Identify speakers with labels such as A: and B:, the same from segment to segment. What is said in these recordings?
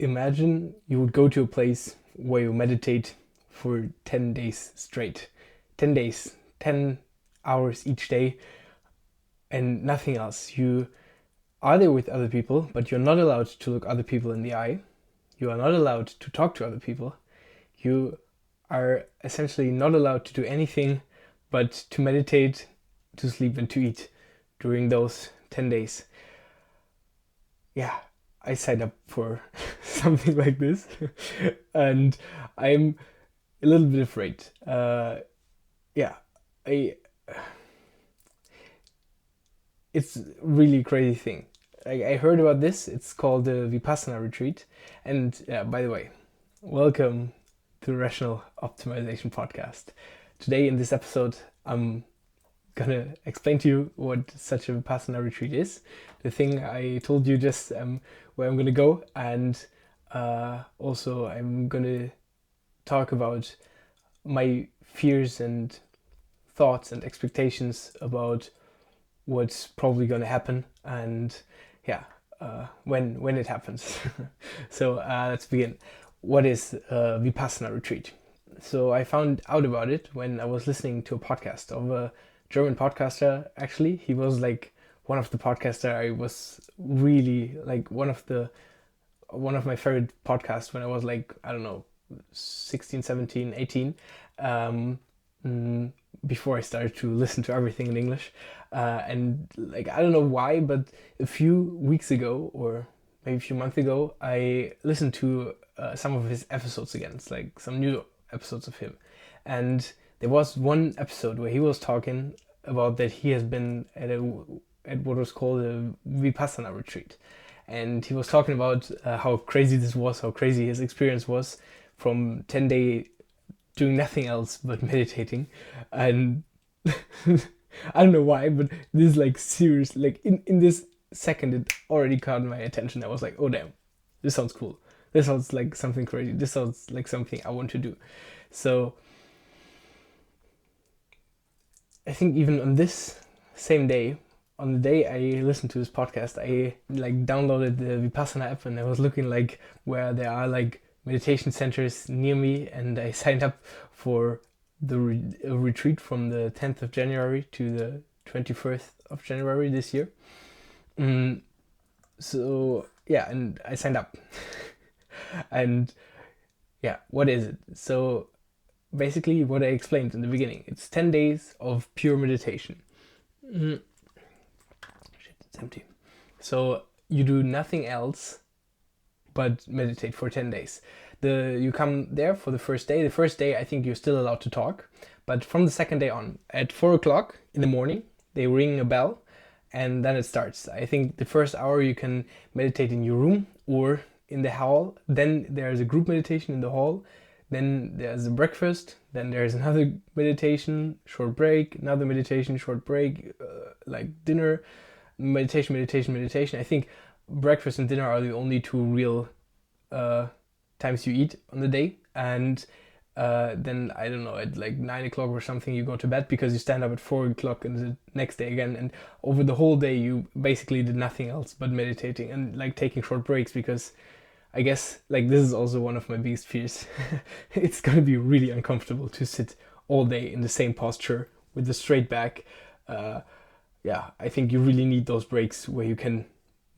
A: imagine you would go to a place where you meditate for 10 days straight. 10 days, 10 hours each day, and nothing else. You are there with other people, but you're not allowed to look other people in the eye. You are not allowed to talk to other people. You are essentially not allowed to do anything but to meditate, to sleep, and to eat during those 10 days. Yeah, I signed up for something like this, and I'm a little bit afraid. Yeah, I. It's really a crazy thing. I heard about this. It's called the Vipassana retreat, and by the way, welcome to the Rational Optimization Podcast. Today in this episode, I'm gonna explain to you what such a Vipassana retreat is, the thing I told you just where I'm gonna go, and also I'm gonna talk about my fears and thoughts and expectations about what's probably gonna happen, and yeah, when it happens. So let's begin. What is a Vipassana retreat? So I found out about it when I was listening to a podcast of a German podcaster. Actually, he was like one of the podcaster I was really like one of my favorite podcasts when I was like, I don't know, 16, 17, 18, before I started to listen to everything in English. And like, I don't know why, but a few weeks ago or maybe a few months ago, I listened to some of his episodes again. It's like some new episodes of him. And there was one episode where he was talking about that he has been at what was called a Vipassana retreat. And he was talking about how crazy this was, how crazy his experience was from 10 day doing nothing else but meditating. And I don't know why, but this is like serious, like in this second it already caught my attention. I was like, oh damn, this sounds cool. This sounds like something crazy. This sounds like something I want to do. So I think even on this same day, on the day I listened to this podcast, I like downloaded the Vipassana app and I was looking like where there are like meditation centers near me, and I signed up for the retreat from the 10th of January to the 21st of January this year. So yeah, and I signed up. And yeah, what is it? So basically what I explained in the beginning, it's 10 days of pure meditation. Shit, it's empty. So you do nothing else but meditate for 10 days. You come there for the first day. The first day, I think you're still allowed to talk. But from the second day on, at 4 o'clock in the morning, they ring a bell and then it starts. I think the first hour you can meditate in your room or in the hall. Then there's a group meditation in the hall. Then there's a breakfast. Then there's another meditation, short break, another meditation, short break, like dinner, meditation, meditation, meditation. I think breakfast and dinner are the only two real times you eat on the day, and then I don't know, at like 9 o'clock or something you go to bed because you stand up at 4 o'clock and the next day again, and over the whole day you basically did nothing else but meditating and like taking short breaks, because I guess like this is also one of my biggest fears. It's gonna be really uncomfortable to sit all day in the same posture with the straight back. Yeah, I think you really need those breaks where you can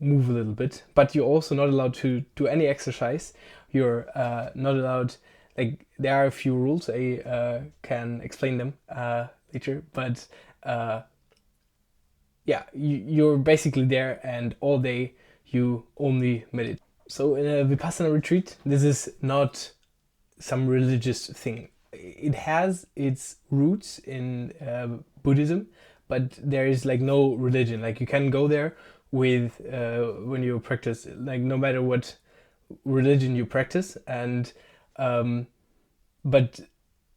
A: move a little bit, but you're also not allowed to do any exercise. You're not allowed, like there are a few rules. I can explain them later, but yeah, you're basically there and all day you only meditate. So in a Vipassana retreat, this is not some religious thing. It has its roots in Buddhism, but there is like no religion. Like you can go there with when you practice, like no matter what religion you practice, and but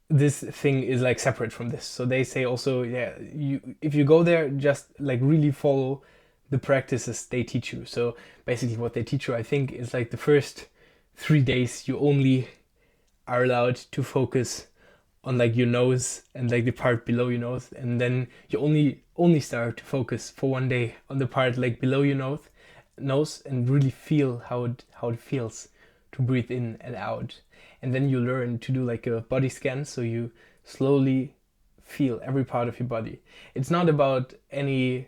A: this thing is like separate from this. So they say also, yeah, you if you go there, just like really follow the practices they teach you. So basically what they teach you, I think, is like the first 3 days you only are allowed to focus on like your nose and like the part below your nose, and then you only start to focus for 1 day on the part like below your nose and really feel how it feels to breathe in and out. And then you learn to do like a body scan, so you slowly feel every part of your body. It's not about any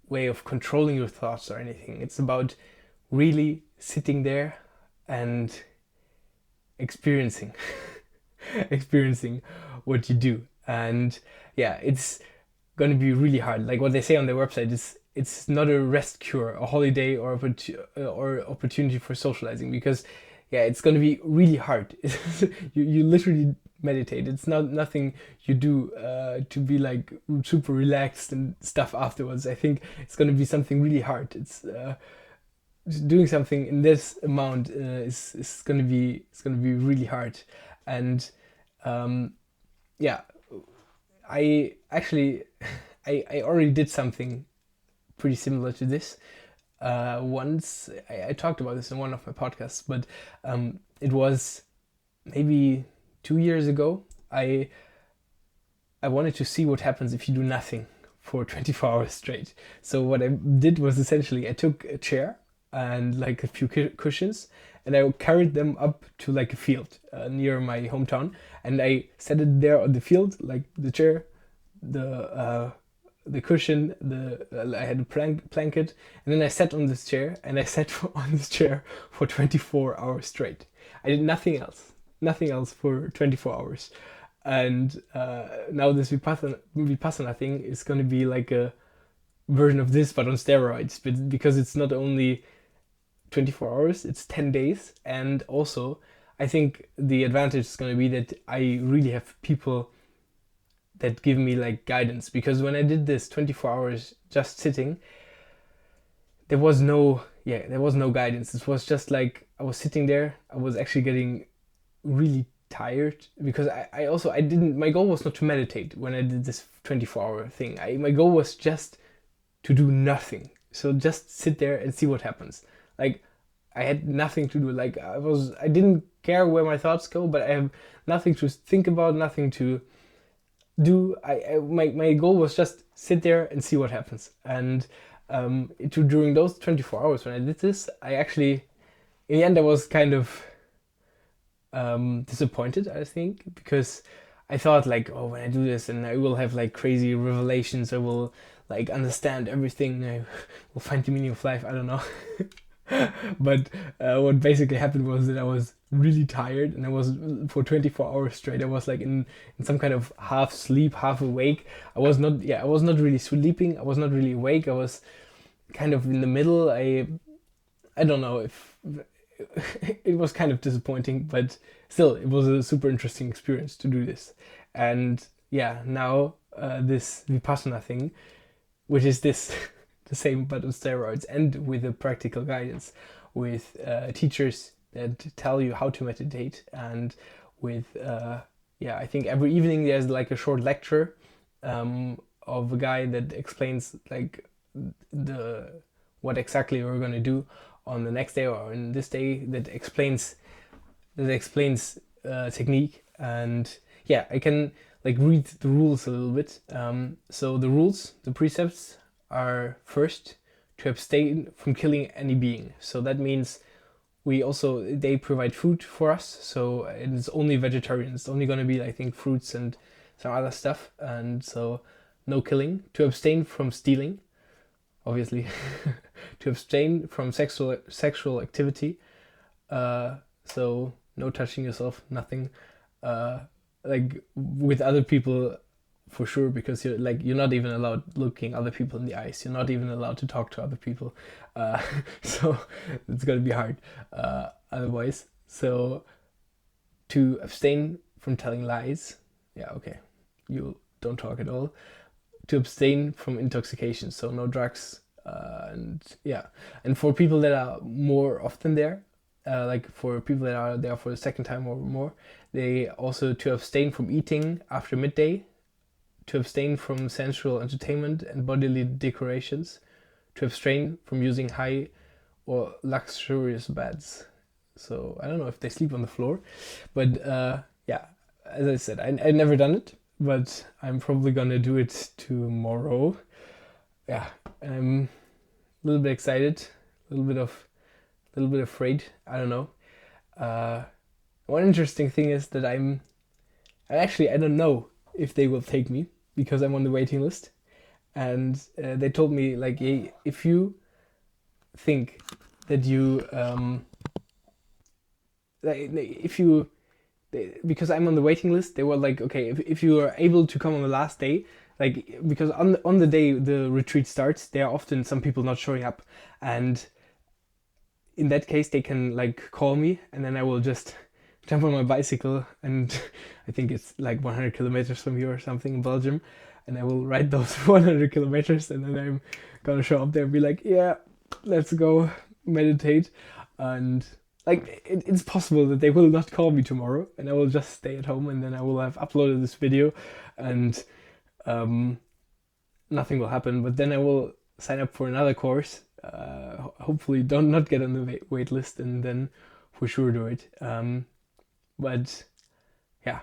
A: way of controlling your thoughts or anything. It's about really sitting there and experiencing experiencing what you do. And yeah, it's going to be really hard. Like what they say on their website is, it's not a rest cure, a holiday, or opportunity for socializing, because yeah, it's going to be really hard. You literally meditate. It's not nothing you do to be like super relaxed and stuff afterwards. I think it's going to be something really hard. It's doing something in this amount is going to be really hard. And yeah, I actually I already did something pretty similar to this. Once I talked about this in one of my podcasts, but it was maybe 2 years ago. I wanted to see what happens if you do nothing for 24 hours straight. So what I did was essentially I took a chair and like a few cushions, and I carried them up to like a field near my hometown, and I set it there on the field, like the chair, the cushion, I had a blanket, and then I sat on this chair, and I sat on this chair for 24 hours straight. I did nothing else for 24 hours. And now this Vipassana thing is going to be like a version of this, but on steroids, because it's not only 24 hours, it's 10 days. And also, I think the advantage is going to be that I really have people that give me like guidance, because when I did this 24 hours just sitting, there was no guidance. It was just like I was sitting there. I was actually getting really tired, because I didn't, my goal was not to meditate when I did this 24-hour thing. My goal was just to do nothing. So just sit there and see what happens. Like I had nothing to do. Like I didn't care where my thoughts go, but I have nothing to think about, nothing to do. My goal was just sit there and see what happens. And during those 24 hours when I did this, I actually, in the end, I was kind of disappointed, I think, because I thought like, oh, when I do this and I will have like crazy revelations, I will like understand everything, I will find the meaning of life, I don't know. But what basically happened was that I was really tired, and I was, for 24 hours straight, I was like in some kind of half sleep, half awake. I was not really sleeping, I was not really awake, I was kind of in the middle. I don't know if it was kind of disappointing, but still, it was a super interesting experience to do this. And yeah, now this Vipassana thing, which is this the same but on steroids, and with a practical guidance, with teachers that tell you how to meditate, and with I think every evening there's like a short lecture of a guy that explains like what exactly we're going to do on the next day or in this day, that explains technique. And yeah, I can like read the rules a little bit. So the precepts are, first, to abstain from killing any being. So that means they provide food for us, so it's only vegetarian. It's only going to be, I think, fruits and some other stuff. And so no killing. To abstain from stealing, obviously. To abstain from sexual activity, so no touching yourself, nothing like with other people, for sure, because you're not even allowed looking other people in the eyes. You're not even allowed to talk to other people, so it's gonna be hard otherwise. So to abstain from telling lies, yeah, okay, you don't talk at all. To abstain from intoxication, so no drugs. And for people that are more often there, like for people that are there for the second time or more, they also to abstain from eating after midday, to abstain from sensual entertainment and bodily decorations, to abstain from using high or luxurious beds. So I don't know if they sleep on the floor, but as I said, I never done it, but I'm probably gonna do it tomorrow. Yeah, I'm a little bit excited, a little bit of a little bit afraid. I don't know. Uh, One interesting thing is that I don't know if they will take me because I'm on the waiting list. And they told me, like, hey, if you think that you, if you, because I'm on the waiting list, they were like, okay, if you are able to come on the last day, like, because on the day the retreat starts, there are often some people not showing up. And in that case, they can like call me, and then I will just jump on my bicycle, and I think it's like 100 kilometers from here or something in Belgium, and I will ride those 100 kilometers, and then I'm gonna show up there and be like, yeah, let's go meditate. And like it's possible that they will not call me tomorrow, and I will just stay at home, and then I will have uploaded this video, and um, nothing will happen. But then I will sign up for another course. Hopefully, don't not get on the wait list, and then for sure do it. But yeah,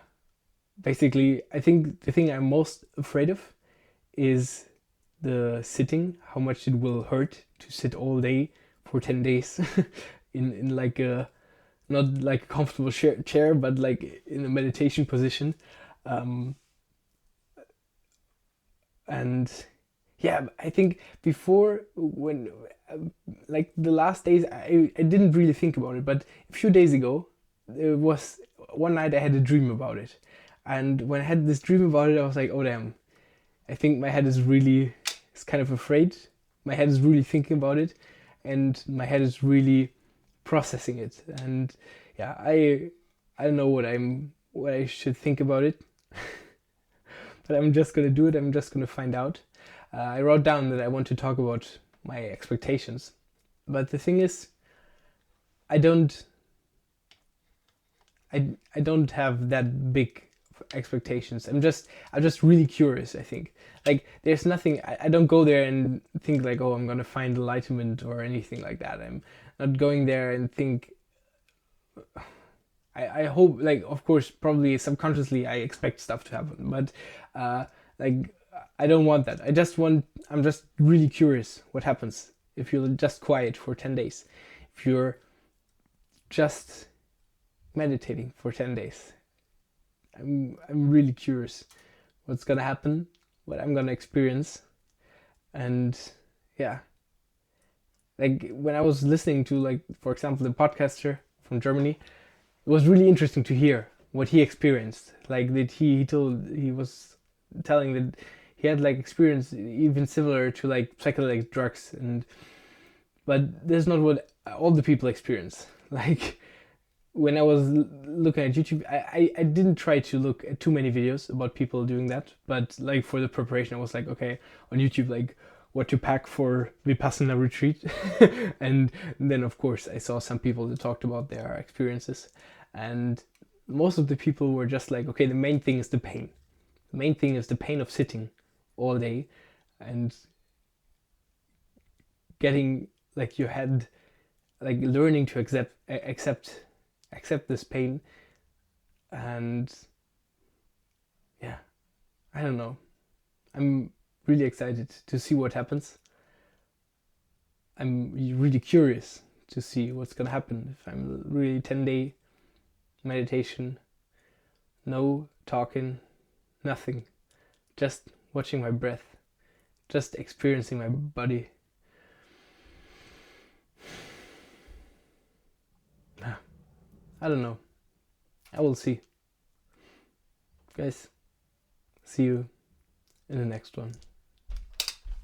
A: basically, I think the thing I'm most afraid of is the sitting. How much it will hurt to sit all day for 10 days in like a not like a comfortable chair, but like in a meditation position. Um, and yeah, I think before when like the last days I didn't really think about it, but a few days ago there was one night I had a dream about it, and when I had this dream about it I was like, oh damn, I think my head is kind of afraid. My head is really thinking about it, and my head is really processing it. And yeah, I don't know what I should think about it, but I'm just gonna do it. I'm just gonna find out. I wrote down that I want to talk about my expectations, but the thing is, I don't I don't have that big expectations. I'm just really curious. I think like there's nothing. I don't go there and think like, oh, I'm gonna find enlightenment or anything like that. I'm not going there and think. I hope, like, of course, probably subconsciously I expect stuff to happen, but like I don't want that. I'm just really curious what happens if you're just quiet for 10 days, if you're just meditating for 10 days. I'm really curious what's gonna happen, what I'm gonna experience, and yeah, like when I was listening to, like, for example, the podcaster from Germany, it was really interesting to hear what he experienced. Like that he was telling that he had like experience even similar to like psychedelic drugs, and but that's not what all the people experience. Like when I was looking at YouTube, I didn't try to look at too many videos about people doing that, but like for the preparation, I was like, okay, on YouTube, like what to pack for Vipassana retreat. And then, of course, I saw some people that talked about their experiences, and most of the people were just like, okay, the main thing is the pain. The main thing is the pain of sitting all day and getting like your head, like learning to accept this pain. And yeah, I don't know, I'm really excited to see what happens. I'm really curious to see what's gonna happen if I'm really 10-day meditation, no talking, nothing, just watching my breath, just experiencing my body. I don't know. I will see. Guys, see you in the next one.